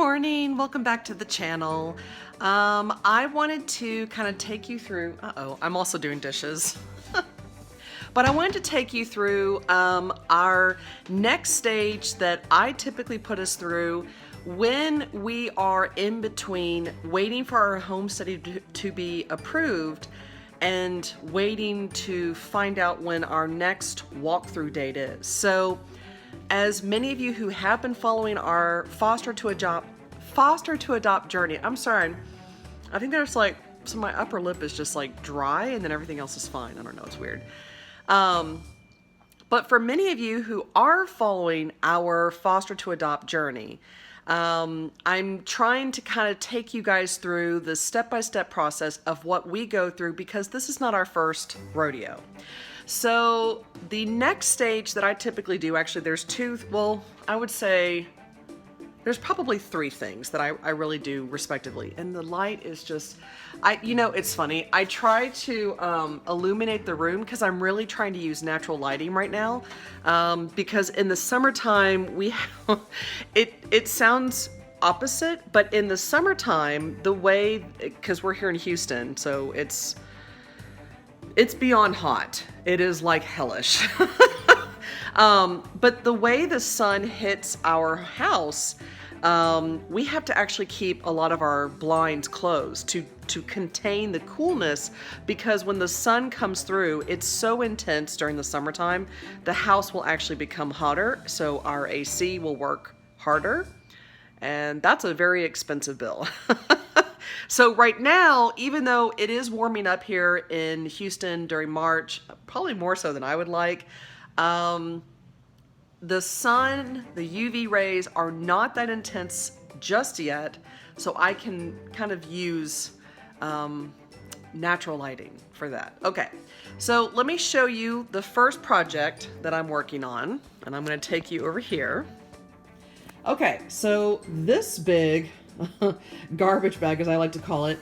morning, welcome back to the channel. I wanted to kind of take you through, I'm also doing dishes. But I wanted to take you through our next stage that I typically put us through when we are in between waiting for our home study to be approved and waiting to find out when our next walkthrough date is. So as many of you who have been following our foster to adopt journey, I'm sorry, I think there's like, so my upper lip is just like dry and then everything else is fine. I don't know, it's weird. But for many of you who are following our foster to adopt journey, I'm trying to kind of take you guys through the step-by-step process of what we go through because this is not our first rodeo. So the next stage that I typically do, actually there's two, well, I would say there's probably three things that I really do respectively. And the light is just, it's funny. I try to illuminate the room because I'm really trying to use natural lighting right now. Because in the summertime, it sounds opposite, but in the summertime, the way, because we're here in Houston, so it's beyond hot. It is like hellish. But the way the sun hits our house, we have to actually keep a lot of our blinds closed to contain the coolness, because when the sun comes through, it's so intense during the summertime, the house will actually become hotter, so our AC will work harder, and that's a very expensive bill. So right now, even though it is warming up here in Houston during March, probably more so than I would like, the sun, the UV rays are not that intense just yet, so I can kind of use natural lighting for that. Okay, so let me show you the first project that I'm working on, and I'm going to take you over here. Okay, so this big garbage bag, as I like to call it,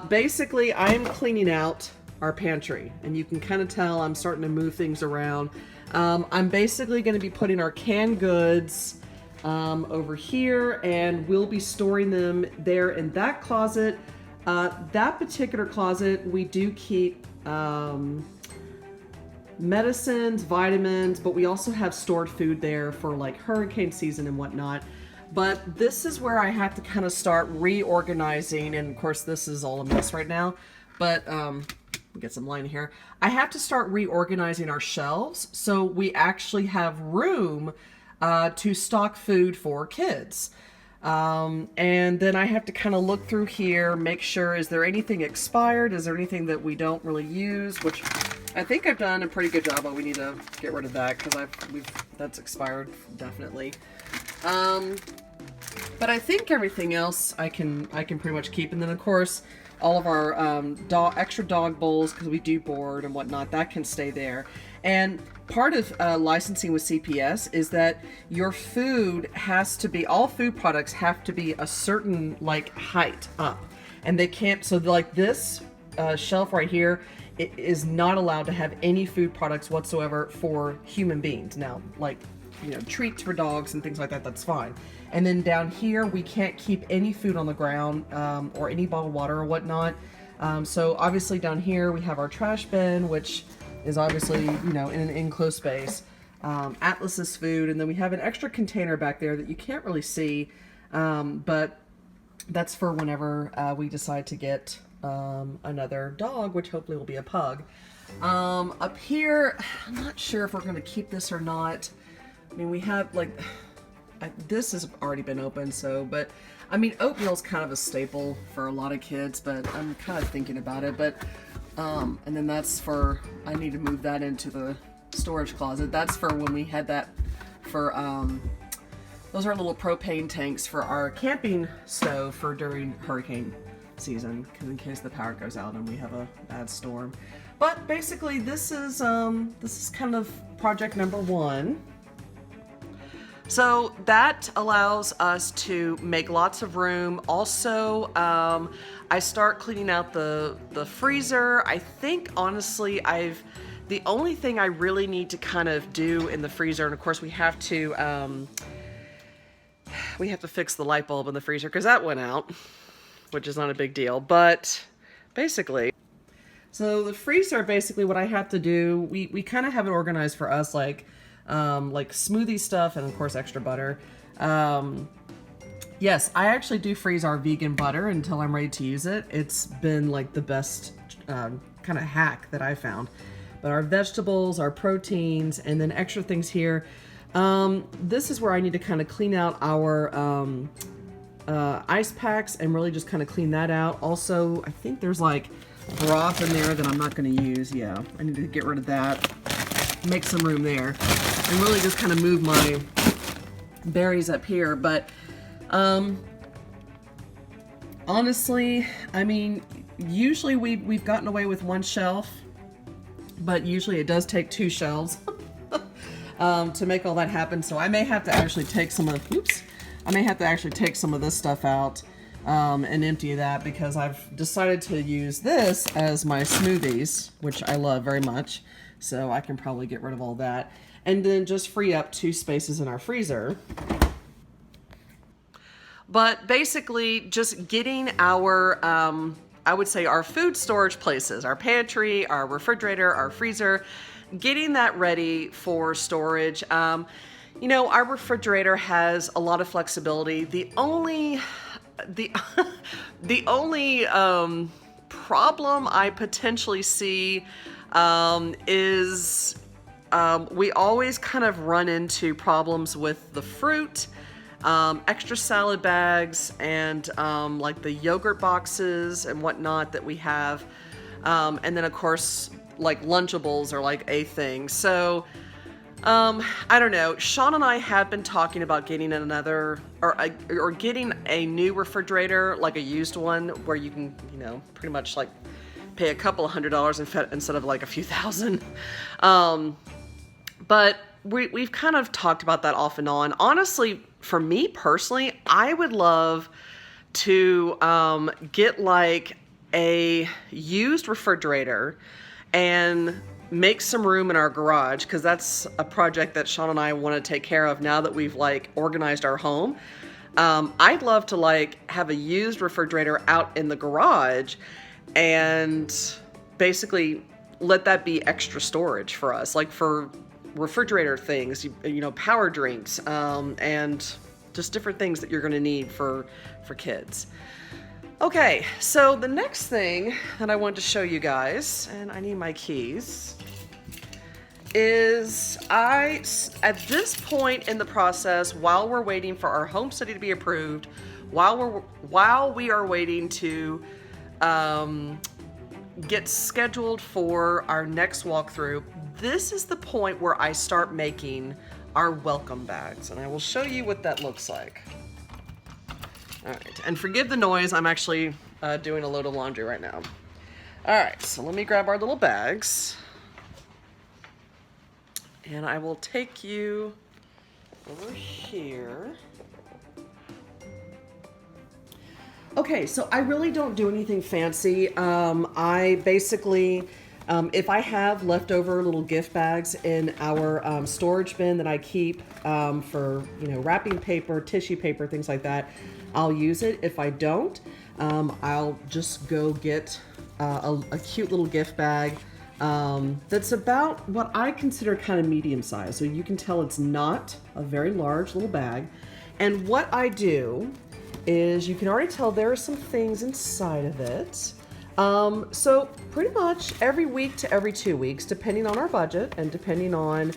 basically I'm cleaning out our pantry, and you can kind of tell I'm starting to move things around. I'm basically going to be putting our canned goods over here, and we'll be storing them there in that closet. That particular closet, we do keep medicines, vitamins, but we also have stored food there for like hurricane season and whatnot. But this is where I have to kind of start reorganizing, and of course this is all a mess right now, but get some line here. I have to start reorganizing our shelves so we actually have room to stock food for kids. And then I have to kind of look through here, make sure, is there anything expired? Is there anything that we don't really use? Which I think I've done a pretty good job, but we need to get rid of that because that's expired, definitely. But I think everything else I can pretty much keep. And then of course, all of our extra dog bowls, because we do board and whatnot, that can stay there. And part of licensing with CPS is that your food has to be, all food products have to be a certain like height up, and they can't, so like this shelf right here, it is not allowed to have any food products whatsoever for human beings. Now, like, treats for dogs and things like that, that's fine. And then down here, we can't keep any food on the ground or any bottled water or whatnot. So obviously down here, we have our trash bin, which is obviously, in an enclosed space. Atlas's food, and then we have an extra container back there that you can't really see, but that's for whenever we decide to get another dog, which hopefully will be a pug. Up here, I'm not sure if we're going to keep this or not. I mean, we have, like, this has already been opened, so, but, I mean, oatmeal's kind of a staple for a lot of kids, but I'm kind of thinking about it, but, and then that's for, I need to move that into the storage closet. That's for when we had that for, those are little propane tanks for our camping stove for during hurricane season, because in case the power goes out and we have a bad storm. But basically, this is kind of project number one. So that allows us to make lots of room. Also, I start cleaning out the freezer. I think, honestly, the only thing I really need to kind of do in the freezer, and of course we have to we have to fix the light bulb in the freezer because that went out, which is not a big deal. But basically, so the freezer, basically what I have to do, we kind of have it organized for us, like smoothie stuff and of course extra butter. Yes, I actually do freeze our vegan butter until I'm ready to use it. It's been like the best kind of hack that I found. But our vegetables, our proteins, and then extra things here. This is where I need to kind of clean out our ice packs and really just kind of clean that out. Also, I think there's like broth in there that I'm not going to use. Yeah, I need to get rid of that. Make some room there. And really just kind of move my berries up here. But honestly, I mean, usually we've gotten away with one shelf, but usually it does take 2 shelves to make all that happen. So I may have to actually take some of, I may have to actually take some of this stuff out and empty that, because I've decided to use this as my smoothies, which I love very much. So I can probably get rid of all that and then just free up 2 spaces in our freezer. But basically just getting our, I would say our food storage places, our pantry, our refrigerator, our freezer, getting that ready for storage. You know, our refrigerator has a lot of flexibility. The only problem I potentially see is we always kind of run into problems with the fruit, extra salad bags, and like the yogurt boxes and whatnot that we have. And then of course, like Lunchables are like a thing. So I don't know. Sean and I have been talking about getting another, or getting a new refrigerator, like a used one, where you can, you know, pretty much like pay a couple $100s instead of like a few thousand. But we've kind of talked about that off and on. Honestly, for me personally, I would love to get like a used refrigerator and make some room in our garage, because that's a project that Sean and I want to take care of now that we've like organized our home. I'd love to like have a used refrigerator out in the garage and basically let that be extra storage for us, like for refrigerator things, you know, power drinks, and just different things that you're going to need for kids. Okay, so the next thing that I want to show you guys, and I need my keys, is at this point in the process, while we're waiting for our home study to be approved, while we are waiting to get scheduled for our next walkthrough, this is the point where I start making our welcome bags, and I will show you what that looks like. All right, and forgive the noise, I'm actually doing a load of laundry right now. All right, so let me grab our little bags, and I will take you over here. Okay, so I really don't do anything fancy. I basically, if I have leftover little gift bags in our storage bin that I keep for, you know, wrapping paper, tissue paper, things like that, I'll use it. If I don't, I'll just go get a cute little gift bag that's about what I consider kind of medium size. So you can tell it's not a very large little bag. And what I do is, you can already tell there are some things inside of it. So pretty much every week to every 2 weeks, depending on our budget and depending on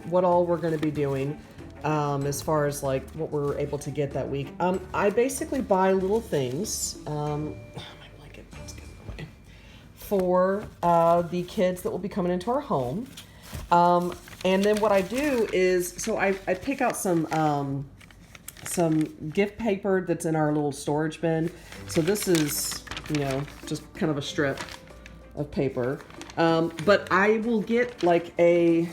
what all we're going to be doing, as far as like what we're able to get that week. I basically buy little things, my blanket, let's get it away, for the kids that will be coming into our home. And then what I do is, so I pick out some gift paper that's in our little storage bin. So this is, you know, just kind of a strip of paper. But I will get like a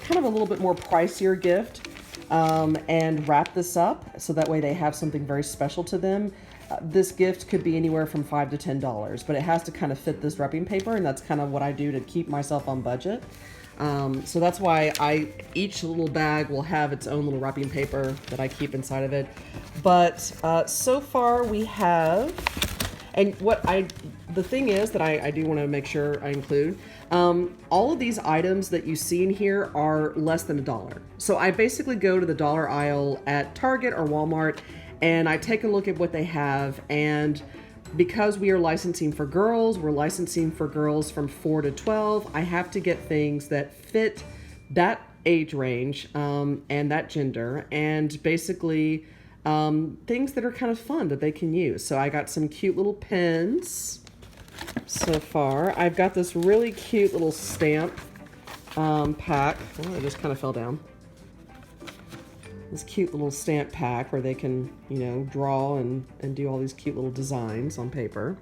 kind of a little bit more pricier gift and wrap this up so that way they have something very special to them. This gift could be anywhere from $5 to $10, but it has to kind of fit this wrapping paper, and that's kind of what I do to keep myself on budget. So that's why each little bag will have its own little wrapping paper that I keep inside of it. But so far we have, and the thing is that I do want to make sure I include, all of these items that you see in here are less than $1. So I basically go to the dollar aisle at Target or Walmart and I take a look at what they have, and because we are licensing for girls, we're licensing for girls from 4 to 12. I have to get things that fit that age range and that gender, and basically things that are kind of fun that they can use. So I got some cute little pens so far. I've got this really cute little stamp pack. Oh, it just kind of fell down. This cute little stamp pack where they can, draw and do all these cute little designs on paper.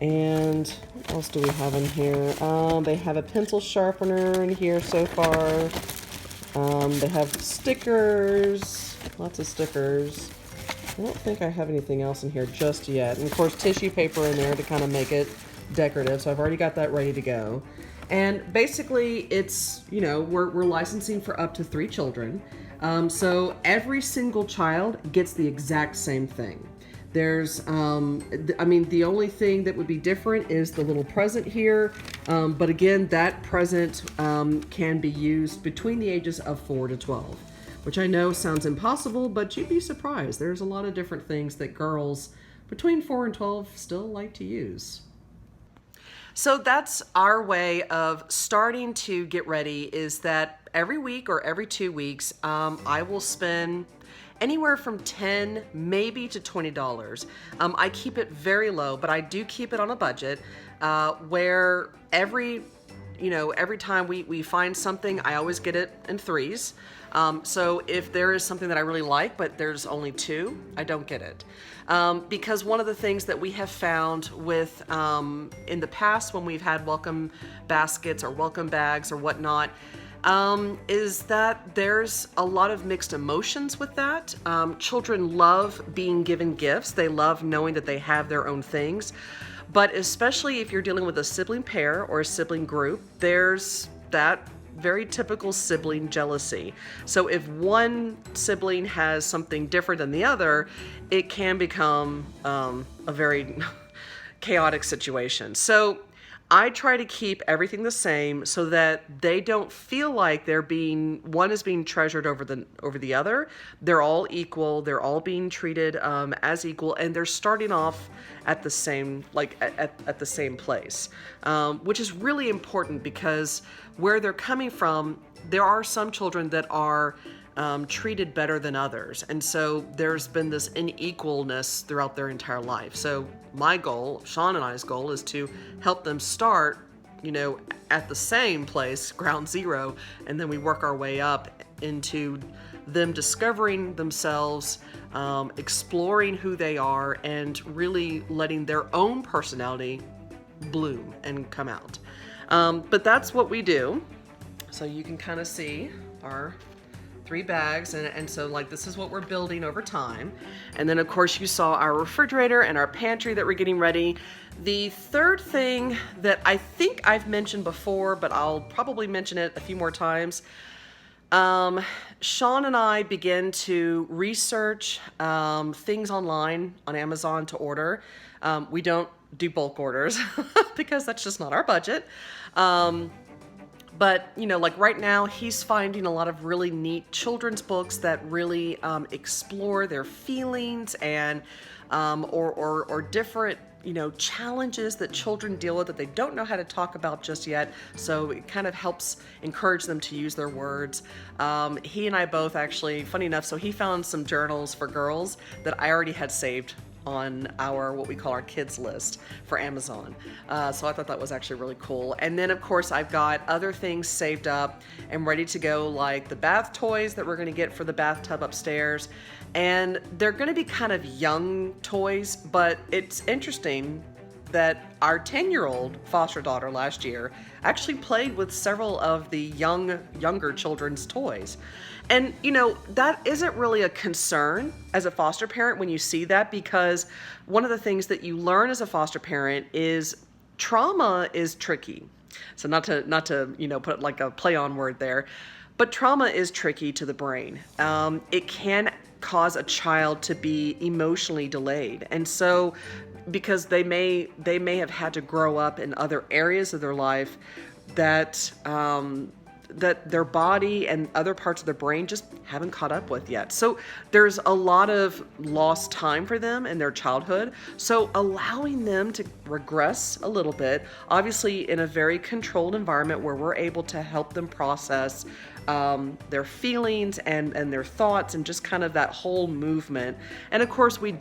And what else do we have in here? They have a pencil sharpener in here so far. They have stickers, lots of stickers. I don't think I have anything else in here just yet. And of course, tissue paper in there to kind of make it decorative. So I've already got that ready to go. And basically it's, we're licensing for up to 3 children. So every single child gets the exact same thing. There's, the only thing that would be different is the little present here. But again, that present can be used between the ages of 4 to 12, which I know sounds impossible, but you'd be surprised. There's a lot of different things that girls between 4 and 12 still like to use. So that's our way of starting to get ready, is that every week or every 2 weeks, I will spend anywhere from $10 maybe to $20. I keep it very low, but I do keep it on a budget where every time we find something, I always get it in threes. So if there is something that I really like, but there's only 2, I don't get it. Because one of the things that we have found with, in the past when we've had welcome baskets or welcome bags or whatnot, is that there's a lot of mixed emotions with that. Children love being given gifts. They love knowing that they have their own things. But especially if you're dealing with a sibling pair or a sibling group, there's that very typical sibling jealousy. So if one sibling has something different than the other, it can become a very chaotic situation. So I try to keep everything the same so that they don't feel like one is being treasured over the other. They're all equal. They're all being treated as equal, and they're starting off at the same at the same place, which is really important because where they're coming from, there are some children that are treated better than others. And so there's been this unequalness throughout their entire life. So my goal, Sean and I's goal, is to help them start, at the same place, ground zero, and then we work our way up into them discovering themselves, exploring who they are, and really letting their own personality bloom and come out. But that's what we do. So you can kind of see our 3 bags, and so this is what we're building over time. And then of course you saw our refrigerator and our pantry that we're getting ready. The third thing that I think I've mentioned before, but I'll probably mention it a few more times, Sean and I began to research things online on Amazon to order. We don't do bulk orders because that's just not our budget. But, right now he's finding a lot of really neat children's books that really explore their feelings and or different, challenges that children deal with that they don't know how to talk about just yet. So it kind of helps encourage them to use their words. He and I both actually, funny enough, so he found some journals for girls that I already had saved on what we call our kids list for Amazon. So I thought that was actually really cool. And then of course I've got other things saved up and ready to go, like the bath toys that we're gonna get for the bathtub upstairs. And they're gonna be kind of young toys, but it's interesting that our 10-year-old foster daughter last year actually played with several of the younger children's toys. And, that isn't really a concern as a foster parent when you see that, because one of the things that you learn as a foster parent is trauma is tricky. So not to put like a play on word there, but trauma is tricky to the brain. It can cause a child to be emotionally delayed, and so because they may have had to grow up in other areas of their life that that their body and other parts of their brain just haven't caught up with yet. So there's a lot of lost time for them in their childhood. So allowing them to regress a little bit, obviously in a very controlled environment where we're able to help them process their feelings and their thoughts and just kind of that whole movement. And of course we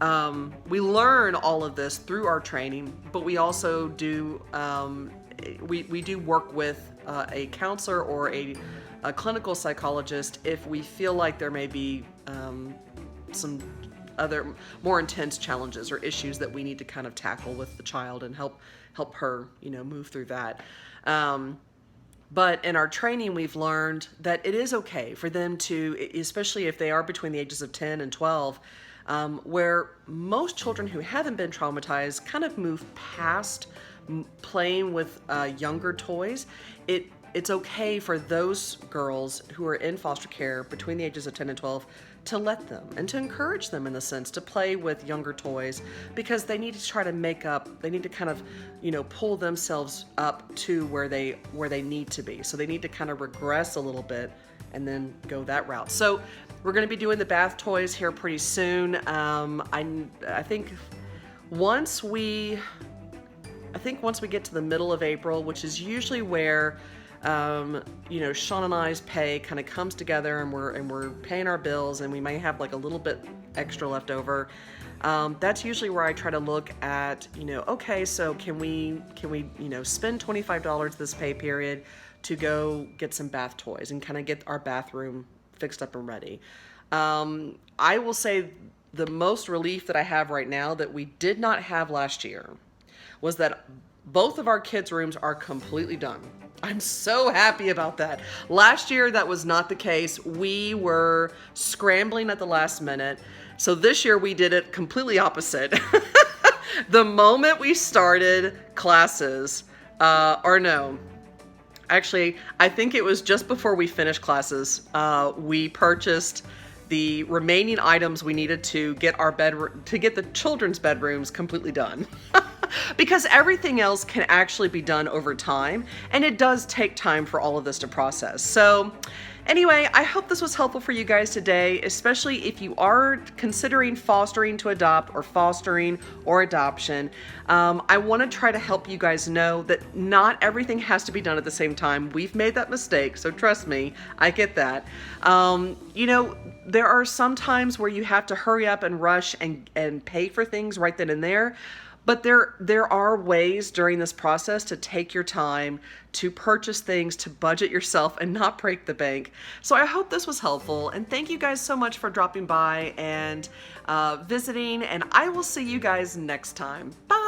learn all of this through our training, but we also do we do work with a counselor or a clinical psychologist if we feel like there may be some other more intense challenges or issues that we need to kind of tackle with the child and help her move through that. But in our training, we've learned that it is okay for them to, especially if they are between the ages of 10 and 12, where most children who haven't been traumatized kind of move past playing with younger toys. It's okay for those girls who are in foster care between the ages of 10 and 12 to let them and to encourage them in the sense to play with younger toys, because they need to try to they need to kind of pull themselves up to where they need to be. So they need to kind of regress a little bit and then go that route. So we're going to be doing the bath toys here pretty soon. I think once we get to the middle of April, which is usually where Sean and I's pay kind of comes together, and we're paying our bills, and we may have like a little bit extra left over. That's usually where I try to look at, okay, so can we spend $25 this pay period to go get some bath toys and kind of get our bathroom fixed up and ready. I will say the most relief that I have right now that we did not have last year was that both of our kids' rooms are completely done. I'm so happy about that. Last year, that was not the case. We were scrambling at the last minute. So this year, we did it completely opposite. The moment we started classes, actually, I think it was just before we finished classes, we purchased the remaining items we needed to get the children's bedrooms completely done. Because everything else can actually be done over time, and it does take time for all of this to process. So anyway, I hope this was helpful for you guys today, especially if you are considering fostering to adopt or fostering or adoption. I want to try to help you guys know that not everything has to be done at the same time. We've made that mistake, so trust me, I get that. There are some times where you have to hurry up and rush and pay for things right then and there. But there are ways during this process to take your time, to purchase things, to budget yourself and not break the bank. So I hope this was helpful, and thank you guys so much for dropping by and visiting, and I will see you guys next time. Bye!